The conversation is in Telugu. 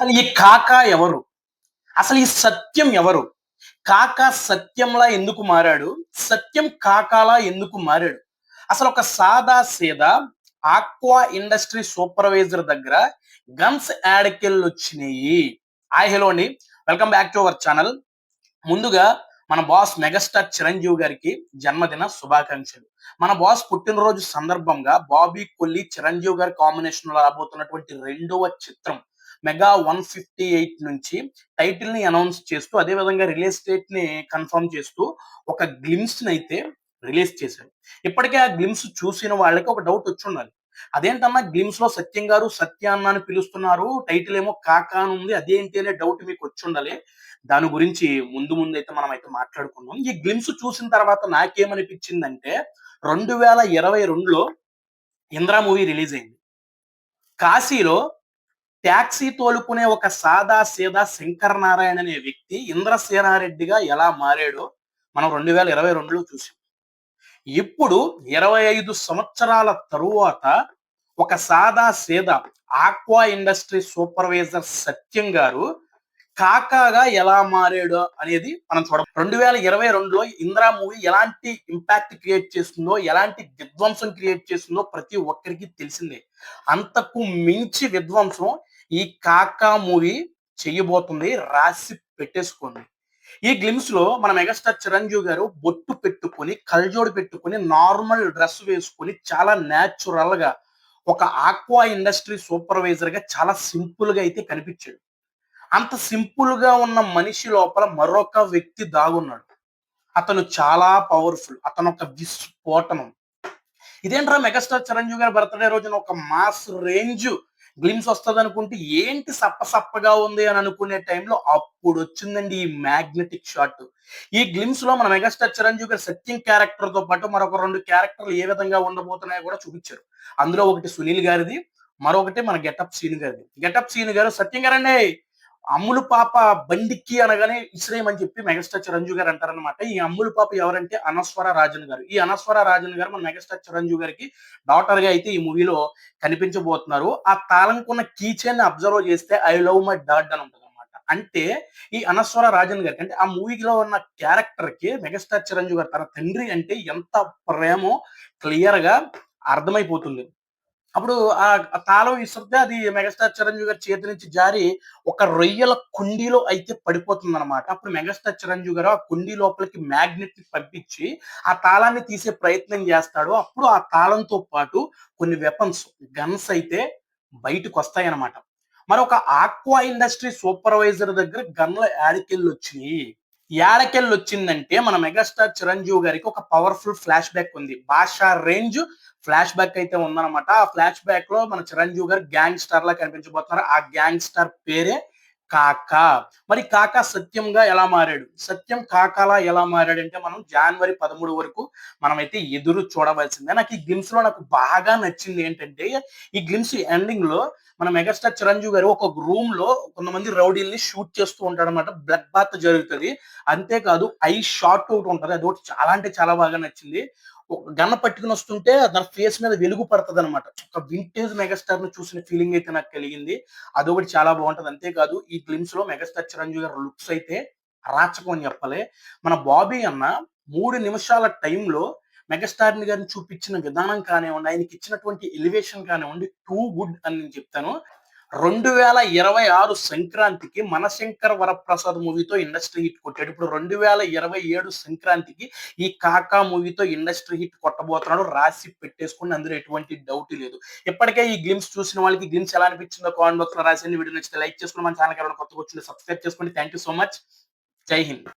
అసలు ఈ కాకా ఎవరు? అసలు ఈ సత్యం ఎవరు? కాకా సత్యంలా ఎందుకు మారాడు? సత్యం కాకాలా ఎందుకు మారాడు? అసలు ఒక సాదా సీదా ఆక్వా ఇండస్ట్రీ సూపర్వైజర్ దగ్గర గన్స్ యాడ్‌కెళ్ళొచ్చినియి. హాయ్ హలో అండి. Welcome back to our channel. ముందుగా మన బాస్ మెగాస్టార్ చిరంజీవి గారికి జన్మదిన శుభాకాంక్షలు. మన బాస్ పుట్టినరోజు సందర్భంగా బాబీ కొల్లి, చిరంజీవి గారి కాంబినేషన్‌లో రాబోతున్నటువంటి రెండవ చిత్రం 'మెగా 158' నుంచి టైటిల్‌ని అనౌన్స్ చేస్తూ, అదే విధంగా రిలీజ్ డేట్‌ని కన్ఫర్మ్ చేస్తూ ఒక గ్లింప్స్‌నైతే రిలీజ్ చేశాడు. ఇప్పటికే ఆ గ్లింప్స్ చూసిన వాళ్ళకి ఒక డౌట్ వచ్చుండాలి. అదేంటన్నా గ్లింప్స్‌లో సత్యం గారు సత్య అన్న అని పిలుస్తున్నారు. టైటిల్ ఏమో కాకా అని ఉంది. అదేంటి అనే డౌట్ మీకు వచ్చుండాలి. దాని గురించి ముందైతే మనమైతే మాట్లాడుకుందాం. ఈ గ్లింప్స్ చూసిన తర్వాత నాకేమనిపించిందంటే 2022లో 'ఇంద్ర' మూవీ రిలీజ్ అయింది. కాశీలో టాక్సీ తోలుకునే ఒక సాదా సీదా శంకర్ నారాయణ అనే వ్యక్తి ఇంద్రసేనారెడ్డిగా ఎలా మారాడో మనం 2022లో చూసాం. ఇప్పుడు 25 సంవత్సరాల తరువాత ఒక సాదా సీదా ఆక్వా ఇండస్ట్రీ సూపర్వైజర్ సత్యం గారు కాకాగా ఎలా మారాడో అనేది మనం చూడం. 2022లో 'ఇంద్ర' మూవీ ఎలాంటి ఇంపాక్ట్ క్రియేట్ చేస్తుందో, ఎలాంటి విధ్వంసం క్రియేట్ చేస్తుందో ప్రతి ఒక్కరికి తెలిసిందే. అంతకు మించి విధ్వంసం ఈ 'కాకా' మూవీ చెయ్యబోతుంది. రాసి పెట్టేసుకోండి. ఈ గ్లిమ్స్‌లో మన మెగాస్టార్ చిరంజీవి గారు బొట్టు పెట్టుకొని, కళ్ళజోడు పెట్టుకొని, నార్మల్ డ్రెస్ వేసుకొని చాలా నేచురల్‌గా ఒక ఆక్వా ఇండస్ట్రీ సూపర్వైజర్‌గా చాలా సింపుల్‌గా అయితే కనిపించాడు. అంత సింపుల్‌గా ఉన్న మనిషి లోపల మరొక వ్యక్తి దాగున్నాడు. అతను చాలా పవర్‌ఫుల్. అతనొక విస్ఫోటనం. ఇదేంట్రా మెగాస్టార్ చిరంజీవి గారి బర్త్‌డే రోజున ఒక మాస్ రేంజ్ గ్లిమ్స్ వస్తదనుకుంటే ఏంటి సప్పగా ఉంది అని అనుకునే టైంలో అప్పుడొచ్చిందండి ఈ మ్యాగ్నెటిక్ షాట్. ఈ గ్లిమ్స్‌లో మన మెగాస్టార్ చిరంజీవి గారి సత్యం క్యారెక్టర్‌తో పాటు మరొక 2 క్యారెక్టర్‌లు ఏ విధంగా ఉండబోతున్నాయో కూడా చూపించారు. అందులో ఒకటి సునీల్ గారిది, మరొకటి మన గెటప్ సీను గారిది. గెటప్ సీను గారు "సత్యం గారండి అమ్ములు పాప బండిక్కి అనగానే ఇసిరేయమని చెప్పి మెగాస్టార్ చిరంజీవి గారు అంటారనమాట. ఈ అమ్ములు పాప ఎవరంటే అనస్వర రాజన్ గారు. ఈ అనస్వర రాజన్ గారు మన మెగాస్టార్ చిరంజీవి గారికి డాటర్ గా అయితే ఈ మూవీలో కనిపించబోతున్నారు. ఆ తాళంకున్న కీ చైన్ అబ్జర్వ్ చేస్తే ఐ లవ్ మై డాడ్ అని ఉంటదన్నమాట. అంటే ఈ అనస్వర రాజన్ గారికి అంటే ఆ మూవీలో ఉన్న క్యారెక్టర్ కి మెగాస్టార్ చిరంజీవి గారు తన తండ్రి అంటే ఎంత ప్రేమో క్లియర్ గా అర్థమైపోతుంది. అప్పుడు ఆ తాళం ఇసిరితే అది మెగాస్టార్ చిరంజీవి గారి చేతి నుంచి జారి ఒక రొయ్యల కుండీలో అయితే పడిపోతుందన్నమాట. అప్పుడు మెగాస్టార్ చిరంజీవి గారు ఆ కుండీ లోపలికి మ్యాగ్నెట్‌ని పంపించి ఆ తాళాన్ని తీసే ప్రయత్నం చేస్తాడు. అప్పుడు ఆ తాళంతో పాటు కొన్ని వెపన్స్, గన్స్ అయితే బయటకొస్తాయన్నమాట. మరొక ఆక్వా ఇండస్ట్రీ సూపర్వైజర్ దగ్గర గన్‌ల యాడికెళ్ళొచ్చినియి. యాడకెళ్ళొచ్చిందంటే మన మెగాస్టార్ చిరంజీవి గారికి ఒక పవర్‌ఫుల్ ఫ్లాష్ బ్యాక్ ఉంది. 'బాషా' రేంజ్ ఫ్లాష్ బ్యాక్ అయితే ఉందన్నమాట. ఆ ఫ్లాష్ బ్యాక్‌లో మన చిరంజీవి గారు గ్యాంగ్‌స్టర్‌లా కనిపించబోతున్నారు. ఆ గ్యాంగ్‌స్టర్ పేరే కాకా. మరి కాకా సత్యంగా ఎలా మారాడు? సత్యం కాకాలా ఎలా మారాడంటే మనం జనవరి 13 వరకు మనమైతే ఎదురు చూడవలసిందే. నాకు ఈ గ్లిమ్స్‌లో నాకు బాగా నచ్చింది ఏంటంటే, ఈ గ్లిమ్స్ ఎండింగ్‌లో మన మెగాస్టార్ చిరంజీవి గారు ఒక రూమ్‌లో కొంతమంది రౌడీల్ని షూట్ చేస్తూ ఉంటాడన్నమాట. బ్లడ్ బాత్ జరుగుతది. అంతేకాదు ఐ షాట్ ఒకటి ఉంటది. అదొకటి చాలా అంటే చాలా బాగా నచ్చింది. ఒక గన్ పట్టుకొని వస్తుంటే తన ఫేస్ మీద వెలుగు పడతదనమాట. ఒక వింటేజ్ మెగాస్టార్‌ని చూసిన ఫీలింగ్ అయితే నాకు కలిగింది. అదొకటి చాలా బావుంటది. అంతేకాదు ఈ గ్లిమ్స్‌లో మెగాస్టార్ చిరంజీవి గారి లుక్స్ అయితే అరాచకం అని చెప్పాలి. మన బాబీ అన్న 3 నిమిషాల టైంలో మెగాస్టార్‌ని గారిని చూపించిన విధానం కానివ్వండి, ఆయనకిచ్చినటువంటి ఎలివేషన్ కానివ్వండి, టూ గుడ్ అని నేను చెప్తాను. 2026 సంక్రాంతికి 'మనశంకర వరప్రసాద్' మూవీతో ఇండస్ట్రీ హిట్ కొట్టాడు. ఇప్పుడు 2027 సంక్రాంతికి ఈ 'కాకా' మూవీతో ఇండస్ట్రీ హిట్ కొట్టబోతున్నాడు. రాసి పెట్టేసుకోండి. అందులో ఎటువంటి డౌట్ లేదు. ఇప్పటికే ఈ గ్లిమ్స్ చూసిన వాళ్ళకి గ్లిమ్స్ ఎలా అనిపించిందో కామెంట్ బాక్స్‌లో రాసేయండి. వీడియో నచ్చితే లైక్ చేసుకొని మన ఛానెల్‌కి ఎవరైనా కొత్తగా వచ్చింటే సబ్స్క్రైబ్ చేసుకోండి. Thank you so much. జై హింద్.